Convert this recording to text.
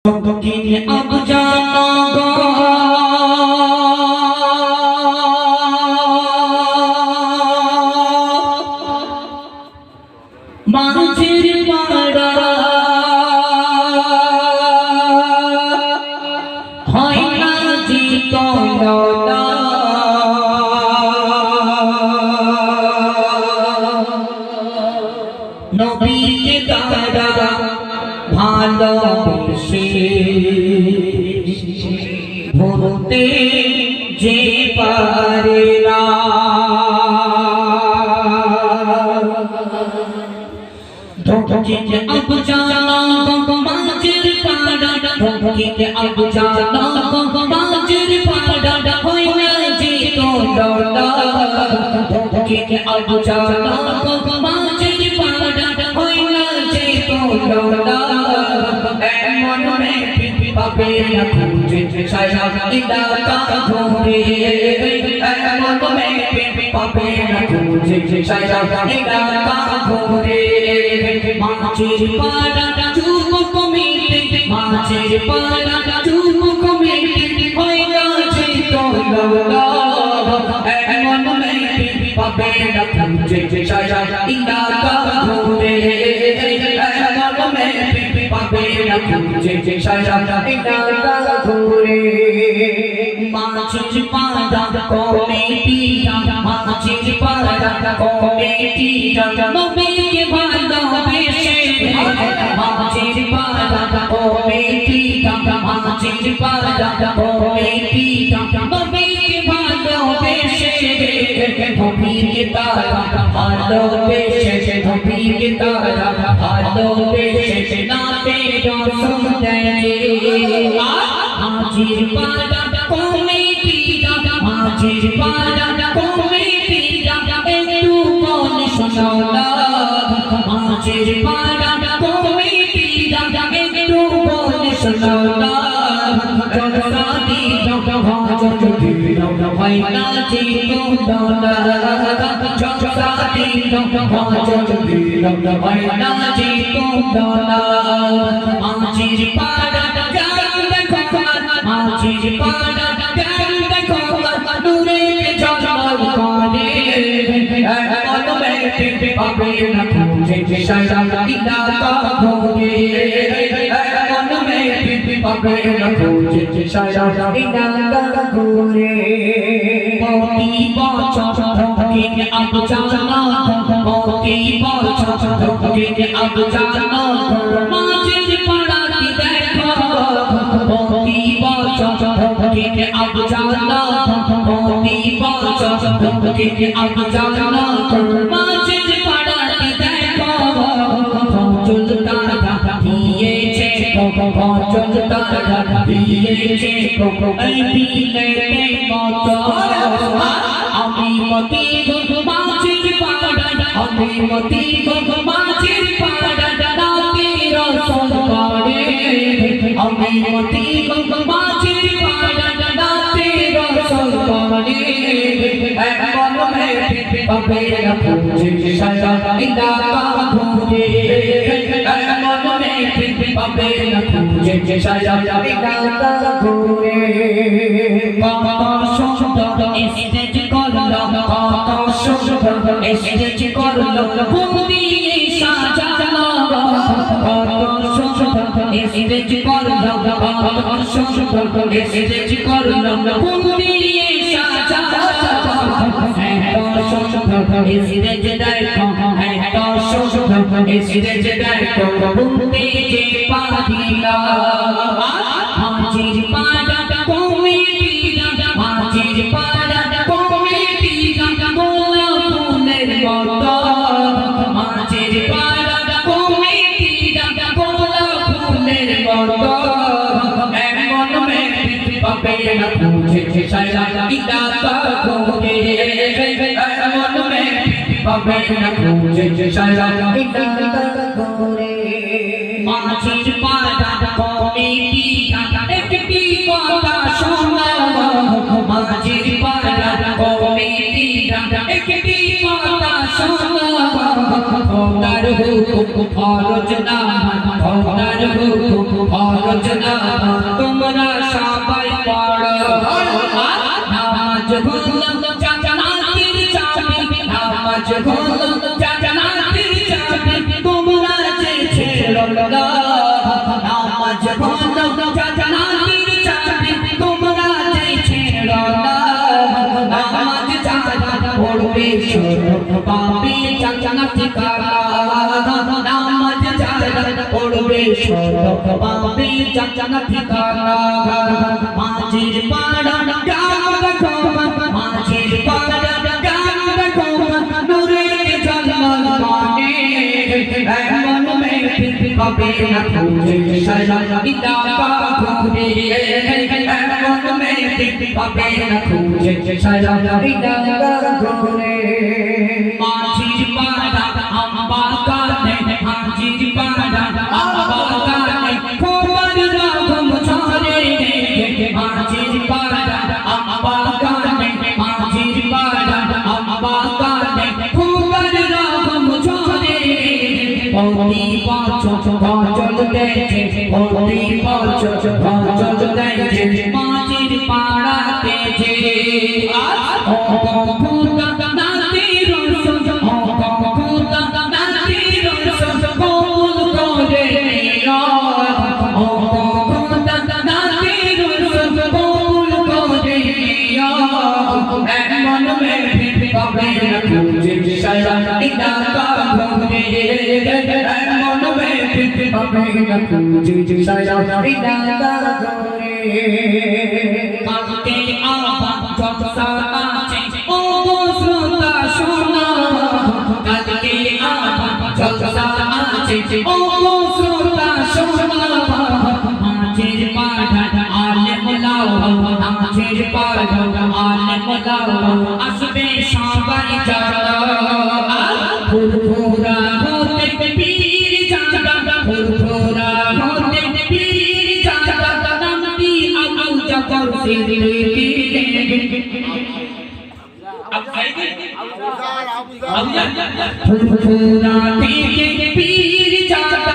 अब जाना मांझिर पाड़ा হয় না জিতনা নবীকে তারা ভালোবেসে ভুলতে যে পারে না अब जाना मांझिर पाड़ा अब जाना मांझिर पाड़ा होय ना जितना अब जाना मांझिर पाड़ा होय ना जितना मन में पापे न तुझे छाया इलाका घूरे मन में पापे न तुझे छाया इलाका घूरे मांझिर पाड़ा चुप मिले मांझिर पाड़ा चुप मिले होय ना जितना मन में पापे न तुझे छाया इलाका घूरे मन में पापे न तुझे छाया इलाका घूरे मांझिर पाड़ा कमेटी मांझिर पाड़ा कमेटी नबी के ভালোবেসে মাঝির পাড়া কমেটি মাঝির পাড়া কমেটি নবীকে ভালোবেসে নবীকে তারা ভালোবেসে নবীকে তারা ভালোবেসে নাতে রসুল দেয় মাঝির পাড়া কমেটি মাঝির পাড়া কমেটি একটু মন শোনা মাঝির পাড়া কমেটি একটু মন শোনা জলসাদি ভজন দিল হয় না জিতনা জলসাদি ভজন দিল হয় না জিতনা মাঝির পাড়া গান দেখো মাঝির পাড়া গান দেখো নূরে ঝলমল করে मन में पापे न तुझे छाया इलाका घूरे मन में पापे न तुझे छाया इलाका घूरे मोती बचत के अब जाना मोती बचत के अब जाना मांझिर पाड़ा की देखो मोती बचत के अब जाना मोती बचत के अब जाना मांझिर पाड़ा की देखो चल तारा दिएছে চল तारा दिएছে এই দিলেতে মত আমি মতি মাঝির পাড়া আমি মতি মাঝির পাড়া রাতে রসল করে আমি মতি মাঝির পাড়া রাতে রসল করে मन में पापे न तुझे छाया इलाका घूरे मन में पापे न तुझे छाया इलाका घूरे बाबा सुंदर स्टेज करलो बाबा सुंदर स्टेज करलो फूल दिए साजालो बाबा सुंदर स्टेज करलो बाबा सुंदर स्टेज करलो फूल दिए साजालो इसने जदाई को है तो शुभ इसने जदाई को बुंदे जे पादिला मांझिर पाड़ा कमेटी मांझिर पाड़ा कमेटी गोला फूलेर मतो मांझिर पाड़ा कमेटी गोला फूलेर मतो मन में पापे न तुझे छाया इलाका घूरे मन में पापे न तुझे छाया इलाका घूरे मांझिर पाड़ा कमेटी একটি কথা শোনা মাঝির পাড়া কমেটি একটি কথা শোনা খোদার হুকুম ফরজ নামাজ খোদার হুকুম ফরজ নামাজ তোমরা সবাই পড়ো নামাজ হলো জান্নাতের চাবি নামাজ হলো জান্নাতের চাবি তোমরা যে ছেড়ো না নামাজ হলো জান্নাতের চাবি তোমরা যে ছেড়ো না নামাজ যারা পড়বে সব পাবে জান্নাত ঠিকানা নামাজ যারা পড়বে সব পাবে জান্নাত ঠিকানা মাঝির পাড়া গান রাখো মাঝির পাড়া গান রাখো নূরের ঝলমল মানে এমন মেঘ পাবে না খুঁজে সারা ইলাকা ঘুরে এমন মেঘ পাবে না খুঁজে সারা ইলাকা ঘুরে মাঝির পাড়া আম্বা কানে মাঝির পাড়া আম্বা কানে খবর রাখম ছড়ে মাঝির পাড়া আম্বা কানে মাঝির পাড়া আম্বা কানে খবর রাখম ছড়ে প্রতি বছর ভজল দেছে প্রতি বছর ভজল দেছে মাঝির পাড়াতে যে ও খোদা নাতির রসুল ও খোদা নাতির রসুল কবুল করে নিও ও খোদা নাতির রসুল কবুল করে নিও এমন মেঘ পাবে না খুঁজে সারা ইলাকা ঘুরে এমন মেঘ পাবে না খুঁজে সারা ইলাকা ঘুরে কালকে আবার জলসা আছে ও শ্রোতা শোনো কালকে আবার জলসা আছে ও শ্রোতা শোনো মাঝের পাড়া আলেম লাও মাঝের পাড়া আলেম লাও আসবে সবাই যারা ফুরফুরা হতে পীর জানা ফুরফুরা হতে পীর জানা নামটি আবু জাফর সিদ্দিকী ফুরফুরা থেকে পীর জানা